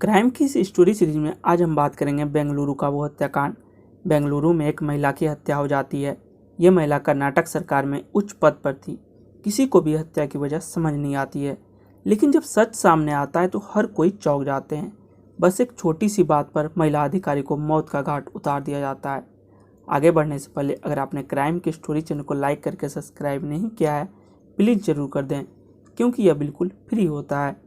Crime की इस story series में आज हम बात करेंगे बेंगलुरु का वो हत्याकांड। बेंगलुरु में एक महिला की हत्या हो जाती है। ये महिला कर्नाटक सरकार में उच्च पद पर थी। किसी को भी हत्या की वजह समझ नहीं आती है, लेकिन जब सच सामने आता है तो हर कोई चौंक जाते हैं। बस एक छोटी सी बात पर महिला अधिकारी को मौत का घाट उतार दिया जाता है। आगे बढ़ने से पहले अगर आपने क्राइम की स्टोरी चैनल को लाइक करके सब्सक्राइब नहीं किया है, प्लीज़ ज़रूर कर दें, क्योंकि यह बिल्कुल फ्री होता है।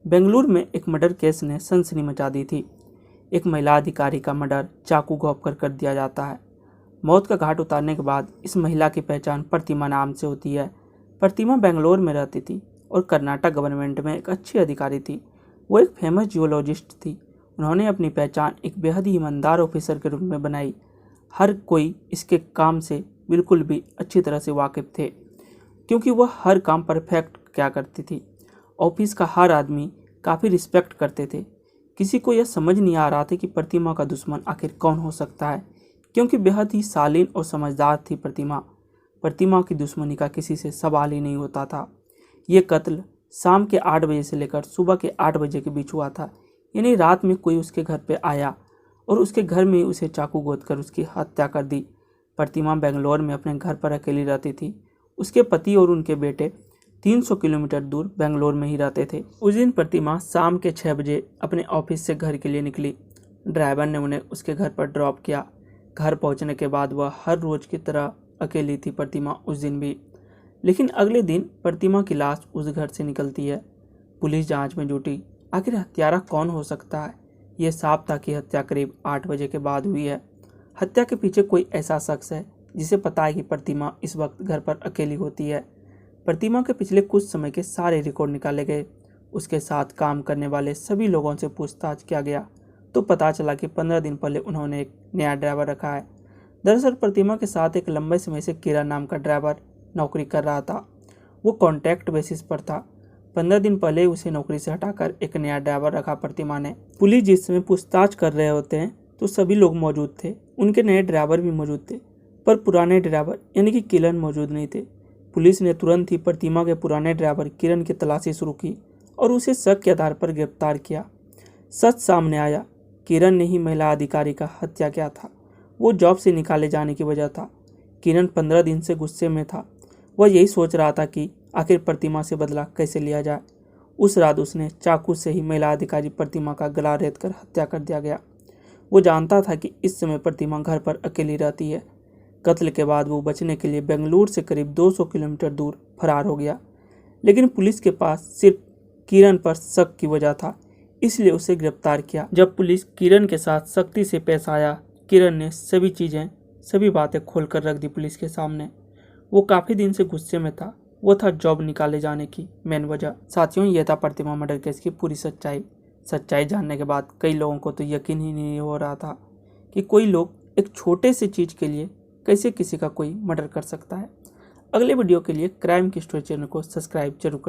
बेंगलुरु में एक मर्डर केस ने सनसनी मचा दी थी। एक महिला अधिकारी का मर्डर चाकू घोंपकर कर दिया जाता है। मौत का घाट उतारने के बाद इस महिला की पहचान प्रतिमा नाम से होती है। प्रतिमा बेंगलुरु में रहती थी और कर्नाटक गवर्नमेंट में एक अच्छी अधिकारी थी। वो एक फेमस जियोलॉजिस्ट थी। उन्होंने अपनी पहचान एक बेहद ही ईमानदार ऑफिसर के रूप में बनाई। हर कोई इसके काम से बिल्कुल भी अच्छी तरह से वाकिफ़ थे, क्योंकि वह हर काम परफेक्ट किया करती थी। ऑफिस का हर आदमी काफ़ी रिस्पेक्ट करते थे। किसी को यह समझ नहीं आ रहा था कि प्रतिमा का दुश्मन आखिर कौन हो सकता है, क्योंकि बेहद ही शालीन और समझदार थी प्रतिमा की दुश्मनी का किसी से सवाल ही नहीं होता था। ये कत्ल शाम के 8 बजे से लेकर सुबह के 8 बजे के बीच हुआ था। यानी रात में कोई उसके घर पे आया और उसके घर में उसे चाकू गोदकर उसकी हत्या कर दी। प्रतिमा बेंगलोर में अपने घर पर अकेली रहती थी। उसके पति और उनके बेटे 300 किलोमीटर दूर बेंगलोर में ही रहते थे। उस दिन प्रतिमा शाम के 6 बजे अपने ऑफिस से घर के लिए निकली। ड्राइवर ने उन्हें उसके घर पर ड्रॉप किया। घर पहुंचने के बाद वह हर रोज की तरह अकेली थी प्रतिमा उस दिन भी। लेकिन अगले दिन प्रतिमा की लाश उस घर से निकलती है। पुलिस जांच में जुटी। आखिर हत्यारा कौन हो सकता है? यह साफ था कि हत्या करीब 8 बजे के बाद हुई है। हत्या के पीछे कोई ऐसा शख्स है जिसे पता है कि प्रतिमा इस वक्त घर पर अकेली होती है। प्रतिमा के पिछले कुछ समय के सारे रिकॉर्ड निकाले गए। उसके साथ काम करने वाले सभी लोगों से पूछताछ किया गया तो पता चला कि 15 दिन पहले उन्होंने एक नया ड्राइवर रखा है। दरअसल प्रतिमा के साथ एक लंबे समय से किरण नाम का ड्राइवर नौकरी कर रहा था। वो कॉन्ट्रैक्ट बेसिस पर था। 15 दिन पहले उसे नौकरी से हटाकर एक नया ड्राइवर रखा प्रतिमा ने। पुलिस जिस समय पूछताछ कर रहे होते हैं तो सभी लोग मौजूद थे। उनके नए ड्राइवर भी मौजूद थे, पर पुराने ड्राइवर यानी कि किरण मौजूद नहीं थे। पुलिस ने तुरंत ही प्रतिमा के पुराने ड्राइवर किरण की तलाशी शुरू की और उसे शक के आधार पर गिरफ्तार किया। सच सामने आया, किरण ने ही महिला अधिकारी का हत्या किया था। वो जॉब से निकाले जाने की वजह था। किरण 15 दिन से गुस्से में था। वह यही सोच रहा था कि आखिर प्रतिमा से बदला कैसे लिया जाए। उस रात उसने चाकू से ही महिला अधिकारी प्रतिमा का गला रेतकर हत्या कर दिया गया। वो जानता था कि इस समय प्रतिमा घर पर अकेली रहती है। कत्ल के बाद वो बचने के लिए बेंगलुरु से करीब 200 किलोमीटर दूर फरार हो गया। लेकिन पुलिस के पास सिर्फ किरण पर शक की वजह था, इसलिए उसे गिरफ्तार किया। जब पुलिस किरण के साथ सख्ती से पेश आया, किरण ने सभी बातें खोलकर रख दी पुलिस के सामने। वो काफ़ी दिन से गुस्से में था। वो था जॉब निकाले जाने की मेन वजह। साथियों, यह था प्रतिमा मर्डर केस की पूरी सच्चाई जानने के बाद कई लोगों को तो यकीन ही नहीं हो रहा था कि कोई लोग एक छोटे से चीज़ के लिए कैसे किसी का कोई मर्डर कर सकता है। अगले वीडियो के लिए क्राइम की स्टोरी चैनल को सब्सक्राइब जरूर कर